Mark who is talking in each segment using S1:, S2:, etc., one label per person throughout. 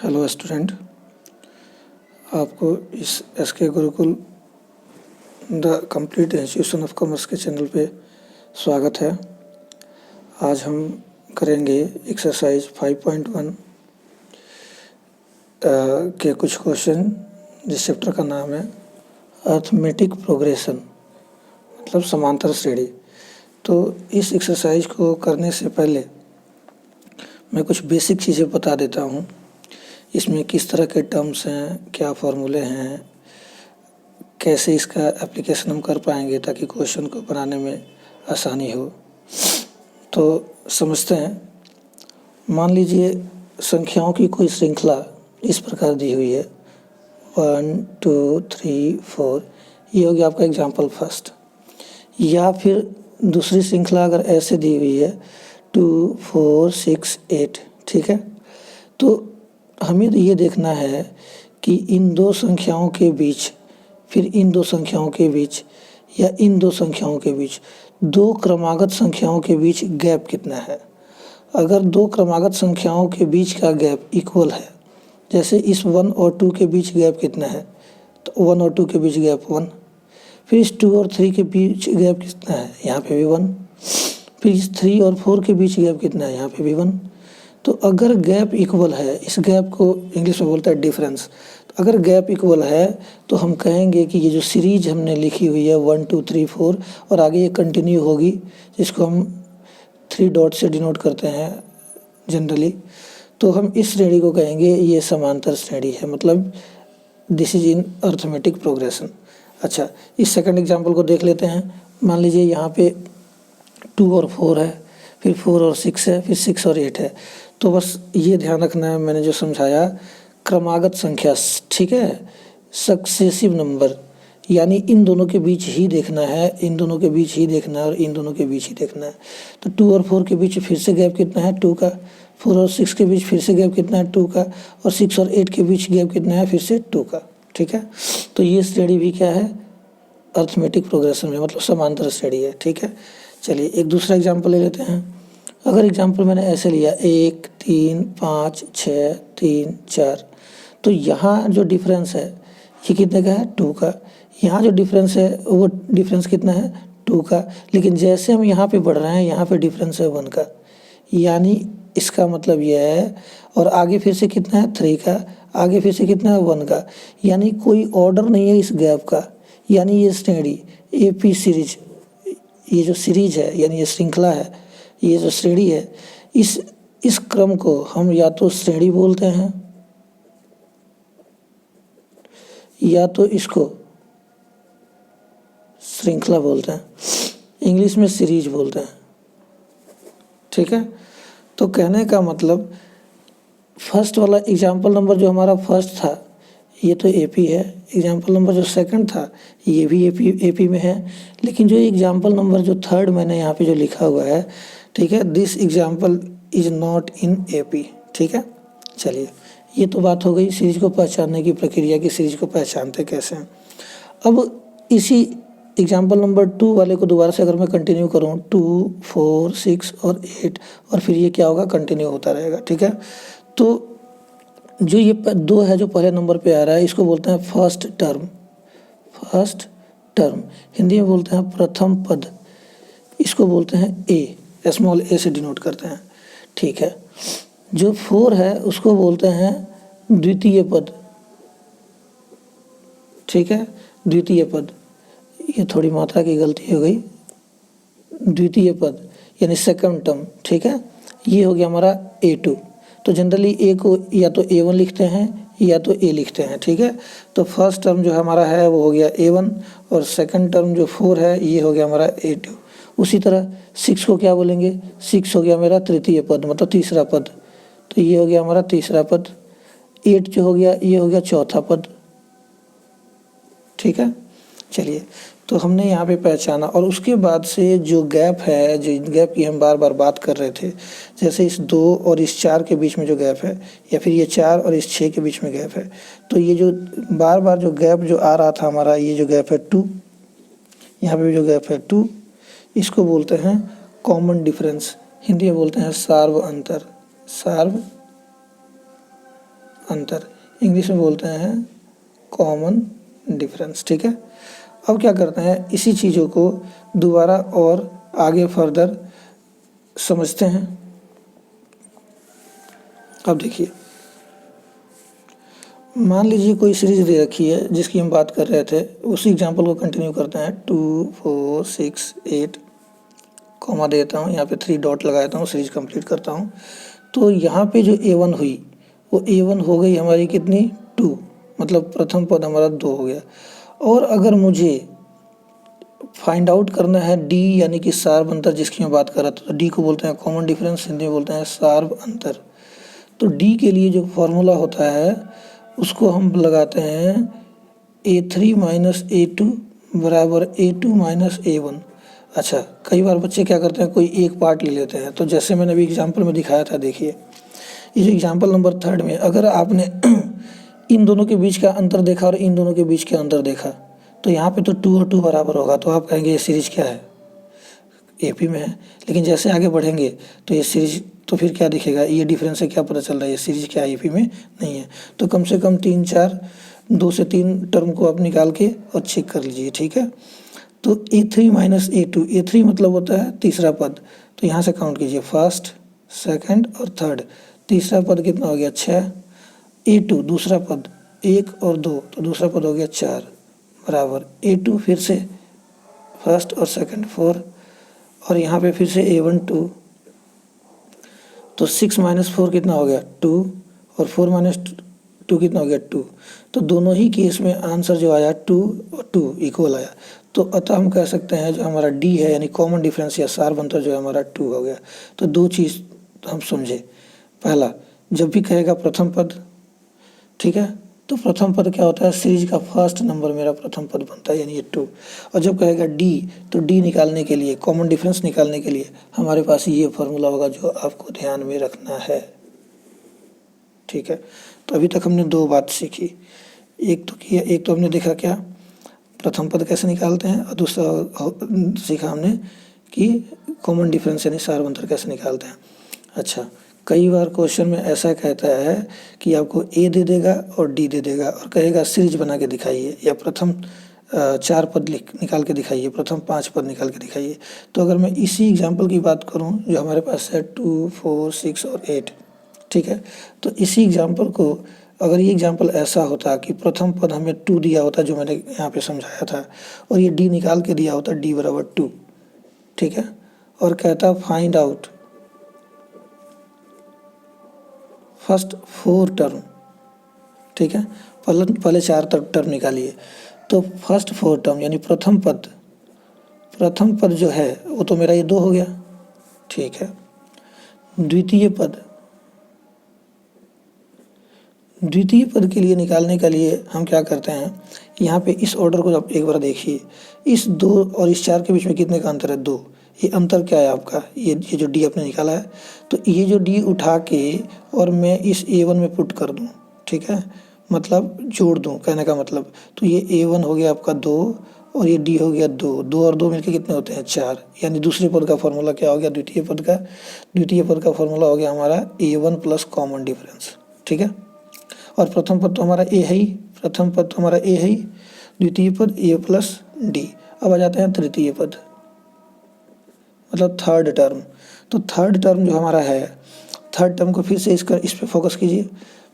S1: Hello student, आपको इस SK Gurukul the complete institution of commerce के चैनल पे स्वागत है। आज हम करेंगे एक्सरसाइज 5.1 के कुछ क्वेश्चन, जिस चैप्टर का नाम है अर्थमेटिक प्रोग्रेशन, मतलब समांतर श्रेणी। तो इस एक्सरसाइज को करने से पहले मैं कुछ बेसिक चीज़ें बता देता हूँ। इसमें किस तरह के टर्म्स हैं, क्या फॉर्मूले हैं, कैसे इसका एप्लीकेशन हम कर पाएंगे ताकि क्वेश्चन को बनाने में आसानी हो। तो समझते हैं। मान लीजिए संख्याओं की कोई श्रृंखला इस प्रकार दी हुई है 1 2 3 4, ये हो गया आपका एग्जाम्पल फर्स्ट। या फिर दूसरी श्रृंखला अगर ऐसे दी हुई है 2 4 6 8, ठीक है। तो हमें ये देखना है कि इन दो संख्याओं के बीच, फिर इन दो संख्याओं के बीच या इन दो संख्याओं के बीच, दो क्रमागत संख्याओं के बीच गैप कितना है। अगर दो क्रमागत संख्याओं के बीच का गैप इक्वल है, जैसे इस 1 और 2 के बीच गैप कितना है, तो 1 और 2 के बीच गैप 1। फिर इस 2 और 3 के बीच गैप कितना है, यहाँ पे भी 1। फिर इस 3 और 4 के बीच गैप कितना है, यहाँ पे भी 1। तो अगर गैप इक्वल है, इस गैप को इंग्लिश में बोलता है डिफरेंस। तो अगर गैप इक्वल है तो हम कहेंगे कि ये जो सीरीज हमने लिखी हुई है 1 2 3 4 और आगे ये कंटिन्यू होगी, जिसको हम 3 डॉट से डिनोट करते हैं जनरली, तो हम इस श्रेणी को कहेंगे ये समांतर श्रेणी है, मतलब this is in arithmetic progression. अच्छा, इस सेकंड एग्जांपल को देख लेते हैं। मान लीजिए यहाँ पे 2 और 4 है, फिर 4 और 6 है, फिर 6 और 8 है। तो बस ये ध्यान रखना है, मैंने जो समझाया क्रमागत संख्या, ठीक है, सक्सेसिव नंबर, यानी इन दोनों के बीच ही देखना है, इन दोनों के बीच ही देखना है और इन दोनों के बीच ही देखना है। तो 2 और 4 के बीच फिर से गैप कितना है, 2 का। 4 और 6 के बीच फिर से गैप कितना है, 2 का। और 6 और 8 के बीच गैप कितना है, फिर से 2 का, ठीक है। तो ये श्रेणी भी क्या है, अर्थमेटिक प्रोग्रेशन में, मतलब समांतर श्रेणी है, ठीक है। चलिए एक दूसरा एग्जाम्पल ले लेते हैं। अगर एग्जाम्पल मैंने ऐसे लिया 1 3 5 6 3 4, तो यहाँ जो डिफरेंस है ये कितने का है, 2 का। यहाँ जो डिफरेंस है वो डिफरेंस कितना है, 2 का। लेकिन जैसे हम यहाँ पे बढ़ रहे हैं, यहाँ पे डिफरेंस है 1 का, यानी इसका मतलब यह है। और आगे फिर से कितना है, 3 का। आगे फिर से कितना है, 1 का। यानी कोई ऑर्डर नहीं है इस गैप का, यानी ये श्रेणी AP सीरीज, ये जो सीरीज है यानी ये श्रृंखला है, ये जो श्रेणी है, इस क्रम को हम या तो श्रेणी बोलते हैं या तो इसको श्रृंखला बोलते हैं, इंग्लिश में सीरीज बोलते हैं, ठीक है। तो कहने का मतलब फर्स्ट वाला एग्जाम्पल नंबर जो हमारा फर्स्ट था ये तो AP है, एग्जाम्पल नंबर जो सेकंड था ये भी AP में है। लेकिन जो एग्जाम्पल नंबर जो थर्ड मैंने यहाँ पे जो लिखा हुआ है, ठीक है, this example is not in AP, ठीक है। चलिए ये तो बात हो गई सीरीज को पहचानने की प्रक्रिया की, सीरीज को पहचानते कैसे हैं। अब इसी एग्जाम्पल नंबर 2 वाले को दोबारा से अगर मैं कंटिन्यू करूँ 2 4 6 और 8, और फिर ये क्या होगा, कंटिन्यू होता रहेगा, ठीक है। तो जो ये 2 है जो पहले नंबर पे आ रहा है, इसको बोलते हैं first term. First term Hindi में बोलते हैं प्रथम पद, इसको बोलते हैं A, स्मॉल a से डिनोट करते हैं, ठीक है। जो 4 है उसको बोलते हैं द्वितीय पद, ठीक है, द्वितीय पद। ये थोड़ी मात्रा की गलती हो गई, द्वितीय पद यानी सेकंड टर्म, ठीक है। ये हो गया हमारा A2। तो जनरली A को या तो A1 लिखते हैं या तो A लिखते हैं, ठीक है। तो फर्स्ट टर्म जो हमारा है वो हो गया A1 और सेकंड टर्म जो 4 है ये हो गया हमारा A2। उसी तरह 6 को क्या बोलेंगे, 6 हो गया मेरा तृतीय पद, मतलब तीसरा पद, तो ये हो गया हमारा तीसरा पद। 8 जो हो गया ये हो गया चौथा पद, ठीक है। चलिए तो हमने यहाँ पे पहचाना, और उसके बाद से जो गैप है, जो गैप की हम बार बार बात कर रहे थे, जैसे इस 2 और इस 4 के बीच में जो गैप है, या फिर ये 4 और इस 6 के बीच में गैप है, तो ये जो बार बार जो गैप जो आ रहा था हमारा, ये जो गैप है 2, यहाँ पे भी जो गैप है 2, इसको बोलते हैं कॉमन डिफरेंस, हिंदी में बोलते हैं सार्व अंतर। सार्व अंतर, इंग्लिश में बोलते हैं कॉमन डिफरेंस। ठीक है, अब क्या करते हैं, इसी चीज़ों को दोबारा और आगे फर्दर समझते हैं। अब देखिए, मान लीजिए कोई सीरीज दे रखी है जिसकी हम बात कर रहे थे, उसी एग्जांपल को कंटिन्यू करते हैं। 2 4 6 8 कॉमा देता हूँ, यहाँ पे 3 डॉट लगा देता हूँ, सीरीज कंप्लीट करता हूँ। तो यहाँ पे जो A1 हुई वो A1 हो गई हमारी कितनी, 2, मतलब प्रथम पद हमारा 2 हो गया। और अगर मुझे फाइंड आउट करना है D यानी कि सार्व अंतर जिसकी मैं बात कर रहा था, तो D को बोलते हैं कॉमन डिफरेंस, हिंदी में बोलते हैं सार्व अंतर। तो D के लिए जो फॉर्मूला होता है उसको हम लगाते हैं A3 माइनस A2 बराबर A2 माइनस A1। अच्छा, कई बार बच्चे क्या करते हैं, कोई एक पार्ट ले लेते हैं। तो जैसे मैंने अभी एग्जाम्पल में दिखाया था, देखिए इस एग्जाम्पल नंबर 3 में अगर आपने इन दोनों के बीच का अंतर देखा और इन दोनों के बीच का अंतर देखा, तो यहाँ पे तो 2 और 2 बराबर होगा, तो आप कहेंगे ये सीरीज क्या है, AP में है। लेकिन जैसे आगे बढ़ेंगे तो ये सीरीज, तो फिर क्या दिखेगा, ये डिफरेंस से क्या पता चल रहा है, ये सीरीज क्या AP में नहीं है। तो कम से कम 2 से 3 टर्म को आप निकाल के और चेक कर लीजिए। ठीक है, तो A3 माइनस A2, A3 मतलब होता है तीसरा पद, तो यहाँ से काउंट कीजिए, फर्स्ट, सेकंड और थर्ड। तीसरा पद कितना हो गया, 6। A2 दूसरा पद 1 और 2, तो दूसरा पद हो गया 4 बराबर A2 फिर से फर्स्ट और सेकंड 4, और यहाँ पे फिर से A1 2, तो 6 माइनस 4 कितना हो गया, 2, और 4 माइनस 2 कितना हो गया, 2। तो दोनों ही केस में आंसर जो आया 2 और 2 इक्वल आया। तो अतः हम कह सकते हैं जो हमारा D है यानी कॉमन डिफरेंस या सार्व अंतर जो है हमारा 2 हो गया। तो दो चीज़ हम समझे, पहला जब भी कहेगा प्रथम पद, ठीक है, तो प्रथम पद क्या होता है, सीरीज का फर्स्ट नंबर मेरा प्रथम पद बनता है यानी ये 2। और जब कहेगा D, तो D निकालने के लिए, कॉमन डिफरेंस निकालने के लिए हमारे पास ये फॉर्मूला होगा जो आपको ध्यान में रखना है। ठीक है, तो अभी तक हमने 2 बात सीखी, एक तो हमने देखा क्या प्रथम पद कैसे निकालते हैं, और दूसरा सीखा हमने कि कॉमन डिफरेंस यानी सार्व अंतर कैसे निकालते हैं। अच्छा, कई बार क्वेश्चन में ऐसा कहता है कि आपको A दे देगा और D दे देगा और कहेगा सीरीज बना के दिखाइए, या प्रथम 4 पद निकाल के दिखाइए, प्रथम 5 पद निकाल के दिखाइए। तो अगर मैं इसी एग्जाम्पल की बात करूं जो हमारे पास है 2 4 6 और 8, ठीक है, तो इसी एग्जाम्पल को अगर ये एग्जाम्पल ऐसा होता कि प्रथम पद हमें 2 दिया होता जो मैंने यहाँ पे समझाया था, और ये D निकाल के दिया होता D बराबर 2, ठीक है, और कहता फाइंड आउट फर्स्ट 4 टर्म, ठीक है, पहले 4 टर्म निकालिए। तो फर्स्ट 4 टर्म यानी प्रथम पद जो है वो तो मेरा ये 2 हो गया, ठीक है। द्वितीय पद के लिए निकालने के लिए हम क्या करते हैं, यहाँ पे इस ऑर्डर को आप एक बार देखिए, इस 2 और इस 4 के बीच में कितने का अंतर है, 2। ये अंतर क्या है आपका, ये जो D आपने निकाला है, तो ये जो D उठा के और मैं इस A1 में पुट कर दूँ, ठीक है, मतलब जोड़ दूँ कहने का मतलब, तो ये A1 हो गया आपका 2 और ये D हो गया 2, 2 और 2 मिलके कितने होते हैं 4, यानी दूसरे पद का फॉर्मूला क्या हो गया, द्वितीय पद का फॉर्मूला हो गया हमारा A1 प्लस कॉमन डिफरेंस, ठीक है। और प्रथम पद तो हमारा A है ही, द्वितीय पद A प्लस D। अब आ जाते हैं तृतीय पद, मतलब थर्ड टर्म। तो थर्ड टर्म जो हमारा है, थर्ड टर्म को फिर से इस पे फोकस कीजिए।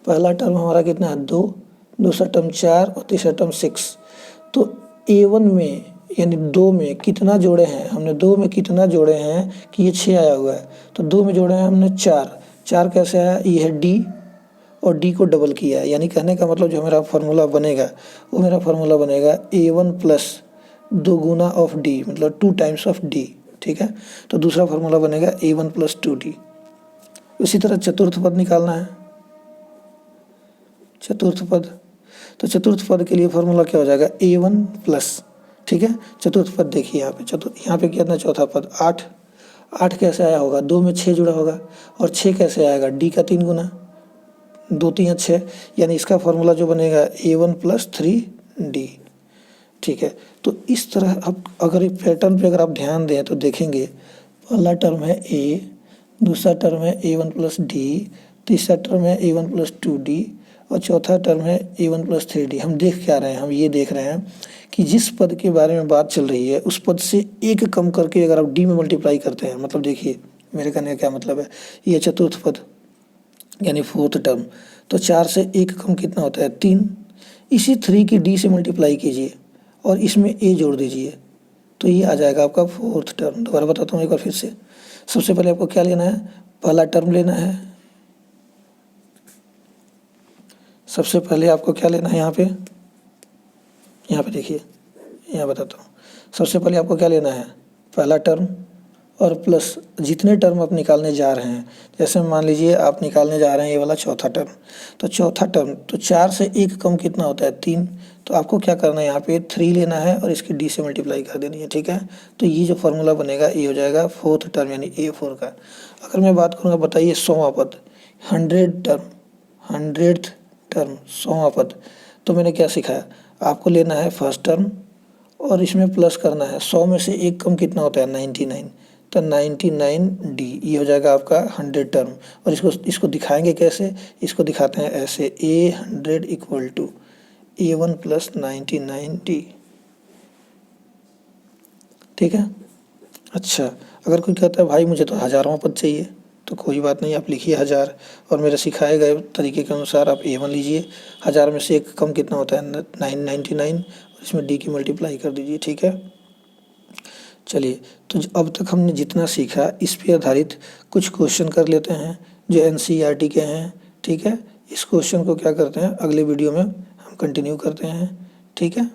S1: पहला टर्म हमारा कितना है 2, दूसरा टर्म 4 और तीसरा टर्म 6। तो A1 में यानी 2 में कितना जोड़े हैं हमने, 2 में कितना जोड़े हैं कि ये 6 आया हुआ है, तो 2 में जोड़े हैं हमने 4 कैसे आया, ये है D और D को डबल किया है, यानी कहने का मतलब जो मेरा फार्मूला बनेगा वो मेरा फार्मूला बनेगा A1 plus 2 Guna of D, मतलब 2 टाइम्स ऑफ D, ठीक है। तो दूसरा फार्मूला बनेगा A1 प्लस 2D। उसी तरह चतुर्थ पद निकालना है, चतुर्थ पद के लिए फार्मूला क्या हो जाएगा, A1 प्लस, ठीक है। चतुर्थ पद देखिए यहाँ पे कितना चौथा पद 8 कैसे आया होगा, 2 में 6 जुड़ा होगा, और 6 कैसे आएगा, D का 3 गुना, 2 3 6, यानी इसका फार्मूला जो बनेगा A1 प्लस 3D, ठीक है। तो इस तरह अब अगर एक पैटर्न पे अगर आप ध्यान दें तो देखेंगे, पहला टर्म है A, दूसरा टर्म है A1 प्लस D, तीसरा टर्म है A1 प्लस 2D, और चौथा टर्म है A1 + 3D। हम देख क्या रहे हैं, हम ये देख रहे हैं कि जिस पद के बारे में बात चल रही है उस पद से एक कम करके अगर आप D में मल्टीप्लाई करते हैं, मतलब देखिए मेरे कहने का क्या मतलब है, ये चतुर्थ पद यानी फोर्थ टर्म, तो 4 से एक कम कितना होता है, 3। इसी 3 की D से मल्टीप्लाई कीजिए और इसमें A जोड़ दीजिए, तो ये आ जाएगा आपका फोर्थ टर्म। दोबारा बताता हूँ एक बार फिर से। सबसे पहले आपको क्या लेना है, पहला टर्म लेना है। सबसे पहले आपको क्या लेना है, यहाँ पे देखिए, यहाँ बताता हूँ। सबसे पहले आपको क्या लेना है, पहला टर्म और प्लस जितने टर्म आप निकालने जा रहे हैं। जैसे मान लीजिए आप निकालने जा रहे हैं ये वाला चौथा टर्म, तो चौथा टर्म तो 4 से एक कम कितना होता है, 3। तो आपको क्या करना है, यहाँ पे 3 लेना है और इसकी D से मल्टीप्लाई कर देनी है, ठीक है। तो ये जो फार्मूला बनेगा ये हो जाएगा फोर्थ टर्म यानी A4 का। अगर मैं बात करूँगा, बताइए 100वां पद, 100th टर्म 100वां पद, तो मैंने क्या सिखाया आपको, लेना है फर्स्ट टर्म और इसमें प्लस करना है। 100 में से एक कम कितना होता है, 99, तो 99D ये हो जाएगा आपका 100 टर्म। और इसको दिखाएंगे कैसे, इसको दिखाते हैं ऐसे, A100 = A1 + 99D, ठीक है। अच्छा, अगर कोई कहता है भाई मुझे तो 1000वां पद चाहिए, तो कोई बात नहीं, आप लिखिए 1000 और मेरे सिखाए गए तरीके के अनुसार आप A1 लीजिए। 1000 में से एक कम कितना होता है, 999, और इसमें D की मल्टीप्लाई कर दीजिए, ठीक है। चलिए, तो अब तक हमने जितना सीखा इस पे आधारित कुछ क्वेश्चन कर लेते हैं जो NCERT के हैं, ठीक है। इस क्वेश्चन को क्या करते हैं, अगले वीडियो में हम कंटिन्यू करते हैं, ठीक है।